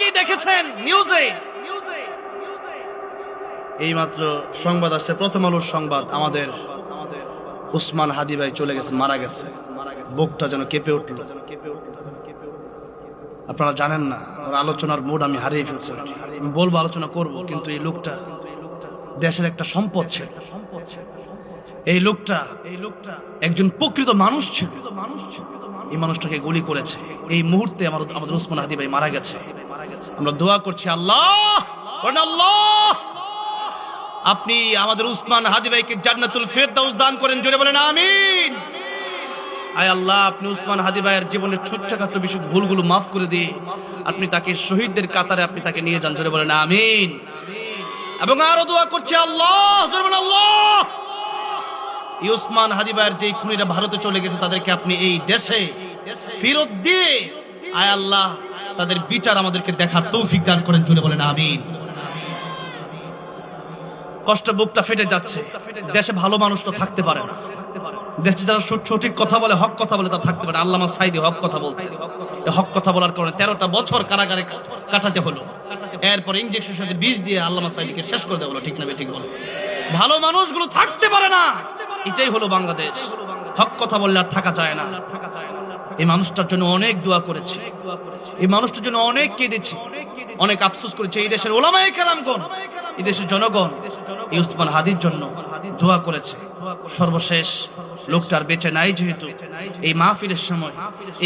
অনেকেই দেখেছেন নিউজে, এইমাত্র সংবাদ আসছে, প্রথম আলোর সংবাদ, আমাদের উসমান হাদি ভাই চলে গেছে, মারা গেছে। বুকটা যেন কেঁপে উঠল। আপনারা জানেন না, ওর আলোচনার মুড আমি হারিয়ে ফেলছি। আমি বলবো, আলোচনা করব, কিন্তু এই লোকটা দেশের একটা সম্পদ ছিল। এই লোকটা একজন প্রকৃত মানুষ ছিল। এই মানুষটাকে গুলি করেছে। এই মুহূর্তে আমাদের উসমান হাদি ভাই মারা গেছে। আমরা দোয়া করছি, আল্লাহ আপনি আমাদের উসমান হাদি ভাইকে জান্নাতুল ফেরদাউস দান করেন, জোরে বলেন আমিন। আয় আল্লাহ, আপনি উসমান হাদি ভাইয়ের জীবনের ছোট্টখাটো বিষয় ভুলগুলো মাফ করে দিয়ে আপনি তাকে শহীদদের কাতারে আপনি তাকে নিয়ে যান, জোরে বলেন আমিন। এবং আরো দোয়া করছি, আল্লাহ জোরে বলেন আল্লাহ, উসমান হাদি ভাইয়ের যে খুনিরা ভারতে চলে গেছে তাদেরকে আপনি এই দেশে ফেরত দিয়ে আয় আল্লাহ তাদের বিচার আমাদেরকে দেখার তৌফিক দান করেন, জোরে বলেন আমিন। কষ্ট বুকটা ফেটে যাচ্ছে। দেশে ভালো মানুষ তো থাকতে পারে না। দেশে যারা সঠিক কথা বলে, হক কথা বলে, তারা থাকতে পারে। আল্লামা সাইদি হক কথা বলতে, হক কথা বলার কারণে 13টা বছর কারাগারে কাটাতে হলো। এরপর ইনজেকশনের সাথে বিষ দিয়ে আল্লামা সাইদিকে শেষ করে দেওয়া হলো। ঠিক না ঠিক বলো? ভালো মানুষগুলো থাকতে পারে না। এটাই হলো বাংলাদেশ। হক কথা বললে আর থাকা যায় না। এই মানুষটার জন্য অনেক দোয়া করেছি, এই মানুষটার জন্য অনেক কেঁদেছি, অনেক আফসোস করেছে। এই দেশের ওলামায়ে কেরামগণ, এই দেশের জনগণ এই উসমান হাদির জন্য দোয়া করেছে। সর্বশেষ লোকটার বেঁচে নাই, যেহেতু এই মাহফিলের সময়,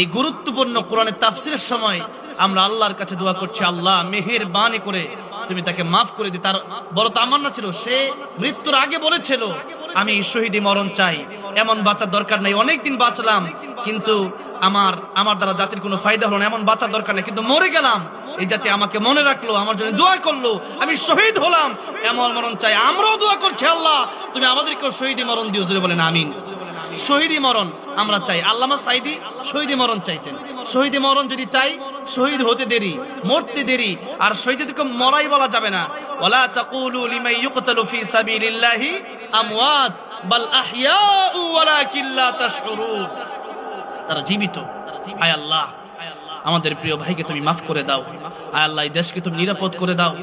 এই গুরুত্বপূর্ণ কোরআনের তাফসীরের সময় আমরা আল্লাহর কাছে দোয়া করছি, আল্লাহ মেহেরবানি করে তুমি তাকে মাফ করে দি। তার বড় তামান্না ছিল, সে মৃত্যুর আগে বলেছিল আমি শহীদি মরণ চাই, এমন বাঁচার দরকার নাই, অনেকদিন বাঁচলাম কিন্তু আমার দ্বারা জাতির কোনো ফায়দা হলো না, এমন বাঁচার দরকার নেই, কিন্তু মরে গেলাম, এই জাতি আমাকে মনে রাখলো, আমার জন্য দোয়া করলো, আমি শহীদ হলাম, এমন মরণ চাই। আমরাও দোয়া করছি, আল্লাহ তুমি আমাদেরকেও শহীদি মরণ দিও, জোরে বলেন আমিন। শহীদি মরণ আমরা চাই। আল্লামা সাইদি শহীদি মরণ চাইতেন। শহীদি মরণ যদি চাই, শহীদ হতে দেরি, মরতে দেরি। আর শহীদদেরকে মরাই বলা যাবে না। ওয়ালা তাকুলু লিমান ইউকতালু ফি সাবিলিল্লাহি আমওয়াত বাল আহইয়াউ ওয়ালাকিন লা তাশউরুন। তারা জীবিত। আয় আল্লাহ, আমাদের প্রিয় ভাইকে তুমি মাফ করে দাও। আয় আল্লাহ, এই দেশকে তুমি নিরাপদ করে দাও।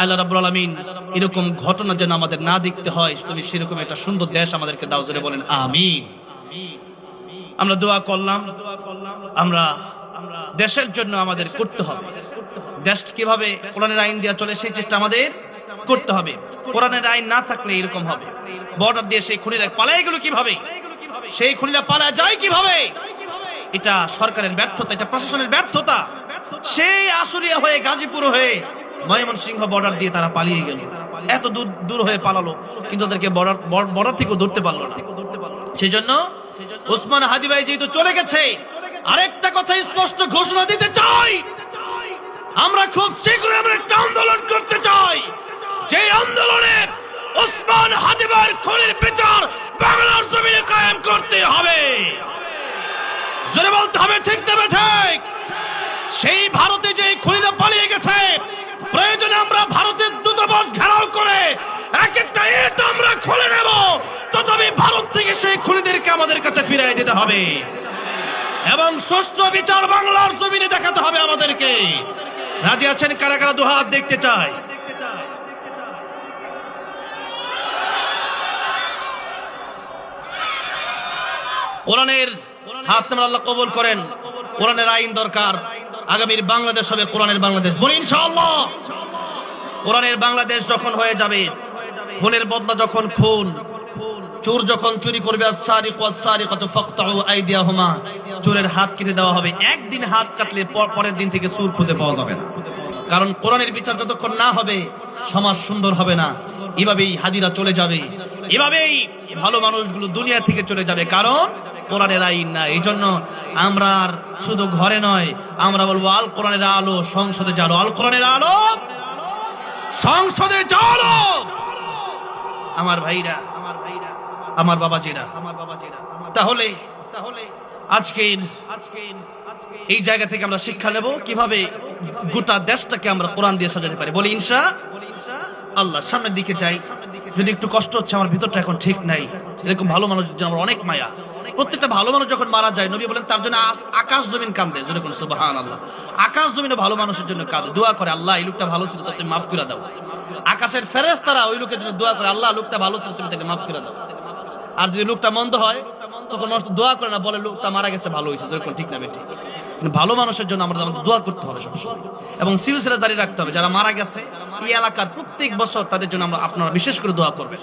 আল্লাহ রাব্বুল আলামিন এরকম ঘটনা যেন আমাদের না দেখতে হয়, তুমি সেরকম একটা সুন্দর দেশ আমাদেরকে দাও, জোরে বলেন আমিন। আমরা দোয়া করলাম, আমরা দেশের জন্য আমাদের করতে হবে। দেশ কিভাবে কোরআনের আইন দেওয়া চলে সেই চেষ্টা আমাদের করতে হবে। কোরআনের আইন না থাকলে এরকম হবে। বর্ডার দিয়ে সেই খুনিরা পালায় গেল কিভাবে, সেই খুনিরা পালায় যায় কিভাবে? এটা সরকারের ব্যর্থতা, এটা প্রশাসনের ব্যর্থতা। সেই আশুলিয়া হয়ে, গাজীপুর হয়ে, ময়মনসিংহ বর্ডার দিয়ে তারা পালিয়ে গেল। এত দূর হয়ে পালালো, কিন্তু তাদেরকে বর্ডার থেকেও ধরতে পারলো না। সেই জন্য উসমান হাদি ভাই যেহেতু চলে গেছে, আরেকটা কথা স্পষ্ট ঘোষণা দিতে চাই, আমরা খুব শীঘ্রই আমরা একটা আন্দোলন করতে চাই, যে আন্দোলনে উসমান হাদি ভাইয়ের খুনির বিচার বাংলার জমিনে কায়েম করতে হবে। জোরে বলতে হবে, ঠিক না ঠিক? সেই ভারতে যে খুনিরা পালিয়ে গেছে, প্রয়োজনে আমরা ভারতের দূতাবাস ঘেরাও করে এক একটা ইট আমরা খুলে নেব, তথাপি ভারত থেকে সেই খুনিদেরকে আমাদের কাছে ফিরিয়ে দিতে হবে এবং সুষ্ঠু বিচার বাংলার জমিনে দেখাতে হবে আমাদেরকে। রাজি আছেন? কারা কারা দুহাত দেখতে চায়? কোরআনের হাত নামান, আল্লাহ কবুল করেন। কোরআনের আইন দরকার। আগামীর বাংলাদেশ হবে কোরআনের বাংলাদেশ, বলি ইনশাআল্লাহ। কোরআনের বাংলাদেশ যখন হয়ে যাবে, খুনের বদলা যখন খুন, চোর যখন চুরি করবে, আস-সারিকু ওয়াস-সারিকাতু ফাকতাউ আইদিয়াহুমা, চোরের হাত কেটে দেওয়া হবে। একদিন হাত কাটলে পরের দিন থেকে চোর খুঁজে পাওয়া যাবে না। কারণ কোরআনের বিচার যতক্ষণ না হবে, সমাজ সুন্দর হবে না। এভাবেই হাদিরা চলে যাবে, এভাবেই ভালো মানুষগুলো দুনিয়া থেকে চলে যাবে, কারণ কোরআনের আইন না। এই জন্য আমরা আর শুধু ঘরে নয়, আমরা বলবো আল কোরআনের আলো সংসদে জ্বালো, আল কোরআনের আলো সংসদে জ্বালো। আমার ভাইরা, আমার বাবাজিরা, তাহলে আজকের এই জায়গা থেকে আমরা শিক্ষা নেব কিভাবে গোটা দেশটাকে আমরা কোরআন দিয়ে সাজাতে পারি, বলি ইনশাআল্লাহ। সামনের দিকে যাই। যদি একটু কষ্ট হচ্ছে, আমার ভিতরটা এখন ঠিক নাই, এরকম ভালো মানুষের জন্য আমার অনেক মায়া। প্রত্যেকটা ভালো মানুষ যখন মারা যায়, নবী বলেন তার জন্য আকাশ জমিন কান্দে। যেরকম সুবহানাল্লাহ, আকাশ জমিনে ভালো মানুষের জন্য কাঁদে, দোয়া করে, আল্লাহ এই লোকটা ভালো ছিল, তাকে মাফ করে দাও। আকাশের ফেরেশতারা ওই লোকের জন্য দোয়া করে, আল্লাহ লোকটা ভালো ছিল, তুমি তাকে মাফ করে দাও। আর যদি লোকটা মন্দ হয়, তখন মানুষ দোয়া করে না, বলে লোকটা মারা গেছে, ভালো হয়েছে। যেরকম ঠিক না বেঠিক? ভালো মানুষের জন্য আমাদের দোয়া করতে হবে সবসময়, এবং সিলসিলা জারি রাখতে হবে। যারা মারা গেছে এই এলাকার, প্রত্যেক বছর তাদের জন্য আপনারা বিশেষ করে দোয়া করবেন।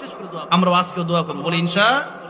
আমরা আজকেও দোয়া করবো, বলি ইনশাআল্লাহ।